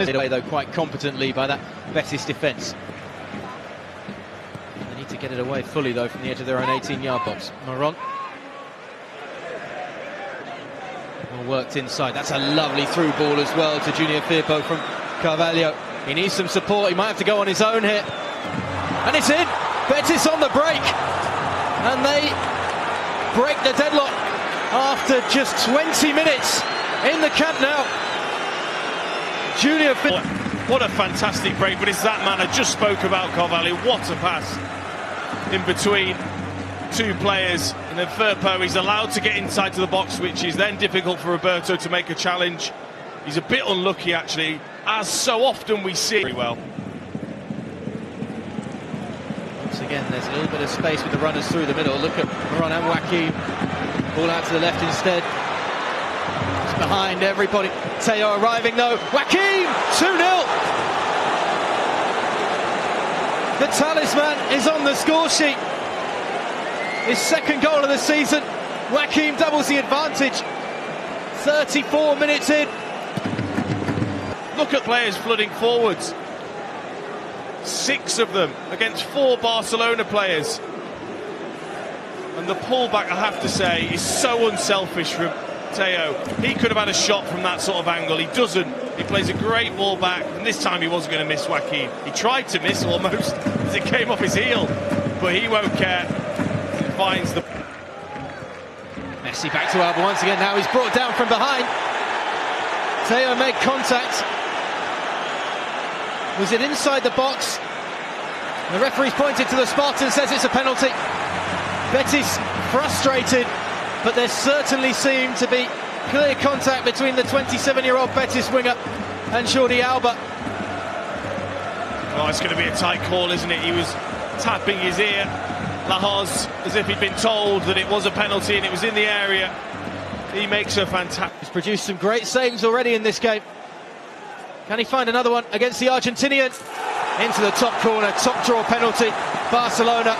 Away though quite competently by that Betis defence. They need to get it away fully though from the edge of their own 18-yard box. Maron. Well worked inside. That's a lovely through ball as well to Junior Firpo from Carvalho. He needs some support. He might have to go on his own here. And it's in. Betis on the break. And they break the deadlock after just 20 minutes in the Camp Nou. Junior Firpo. What a fantastic break, but it's that man I just spoke about, Carvalho. What a pass in between two players, and then Firpo, he's allowed to get inside to the box, which is then difficult for Roberto to make a challenge. He's a bit unlucky actually, as so often we see. Very well. Once again, there's a little bit of space with the runners through the middle. Look at Maron and Joaquim. Ball out to the left instead. It's behind everybody. Teo arriving though. Joaquim! 2-0! The talisman is on the score sheet. His second goal of the season. Joaquim doubles the advantage. 34 minutes in. Look at players flooding forwards. 6 of them against 4 Barcelona players. And the pullback, I have to say, is so unselfish from Teo. He could have had a shot from that sort of angle. He doesn't. He plays a great ball back, and this time he wasn't going to miss Joaquim. He tried to miss almost as it came off his heel, but he won't care. He finds the... Messi back to Alba once again. Now he's brought down from behind. Teo made contact. Was it inside the box? The referee's pointed to the spot and says it's a penalty. Betis frustrated, but there certainly seemed to be clear contact between the 27-year-old Betis winger and Jordi Alba. Oh, it's going to be a tight call, isn't it? He was tapping his ear, Lahoz, as if he'd been told that it was a penalty and it was in the area. He makes a fantastic... He's produced some great saves already in this game. Can he find another one against the Argentinian? Into the top corner, top draw penalty. Barcelona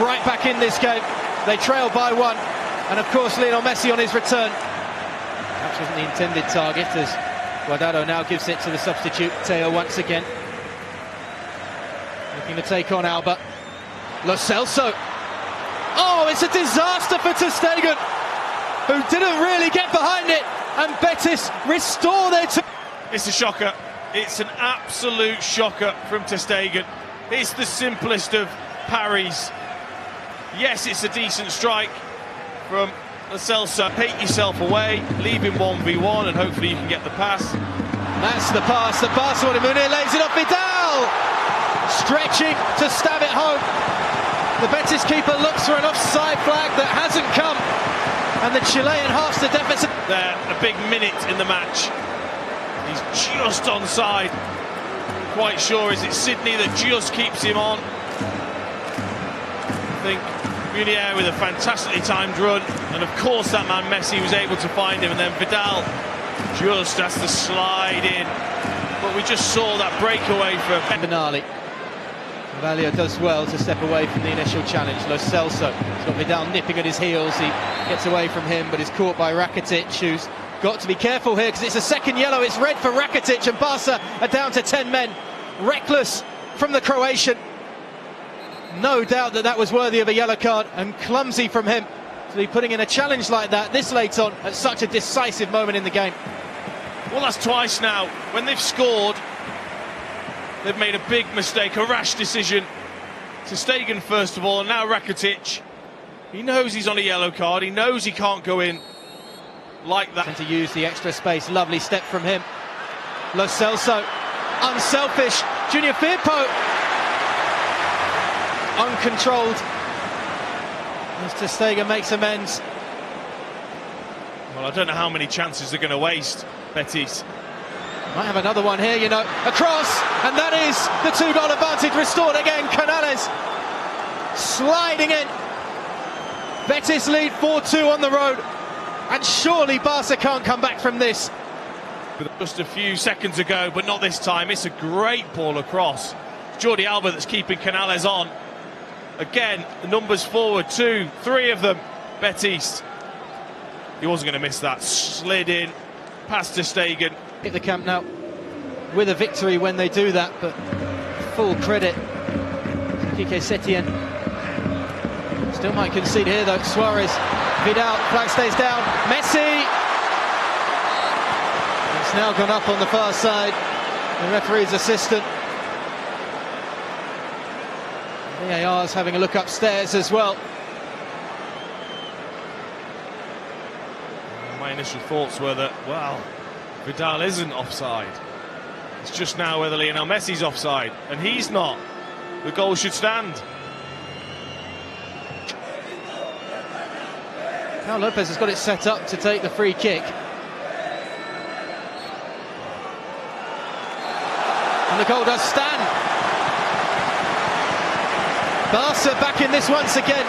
right back in this game. They trail by 1. And of course Lionel Messi on his return. Perhaps wasn't the intended target, as Guardado now gives it to the substitute, Teo once again. Looking to take on Alba. Lo Celso. Oh, it's a disaster for ter Stegen, who didn't really get behind it. And Betis restore their... It's a shocker. It's an absolute shocker from ter Stegen. It's the simplest of parries. Yes, it's a decent strike from Lo Celso. Take yourself away, leave him 1v1, and hopefully you can get the pass. That's the pass that Barcelona. Munir lays it off. Vidal stretching to stab it home. The Betis keeper looks for an offside flag that hasn't come, and the Chilean halves the deficit. There, a big minute in the match. He's just onside. Quite sure, is it Sydney that just keeps him on? I think Munir with a fantastically timed run, and of course that man Messi was able to find him, and then Vidal just has to slide in. But we just saw that breakaway from Benali. Carvalho does well to step away from the initial challenge. Lo Celso, he's got Vidal nipping at his heels. He gets away from him, but is caught by Rakitic, who's got to be careful here because it's a second yellow. It's red for Rakitic, and Barca are down to 10 men. Reckless from the Croatian. No doubt that that was worthy of a yellow card, and clumsy from him to be putting in a challenge like that this late on at such a decisive moment in the game. Well, that's twice now. When they've scored, they've made a big mistake, a rash decision. Ter Stegen first of all, and now Rakitic. He knows he's on a yellow card. He knows he can't go in like that. And to use the extra space, lovely step from him. Lo Celso, unselfish. Junior Firpo, uncontrolled. As ter Stegen makes amends. Well, I don't know how many chances they're going to waste, Betis. Might have another one here, you know. A cross, and that is the 2-goal advantage restored again. Canales sliding in. Betis lead 4-2 on the road. And surely Barca can't come back from this. Just a few seconds ago, but not this time. It's a great ball across. Jordi Alba that's keeping Canales on. Again, the numbers forward, 2, 3 of them. Betis. He wasn't going to miss that. Slid in, past ter Stegen. Hit the Camp Nou. with a victory when they do that, but full credit to Quique Setien. Still might concede here though. Suarez, Vidal, flag stays down. Messi! It's now gone up on the far side. The referee's assistant. VAR's having a look upstairs as well. My initial thoughts were that, well, Vidal isn't offside. It's just now whether Lionel Messi's offside, and he's not. The goal should stand. Now Lopez has got it set up to take the free kick. And the goal does stand. Barca back in this once again.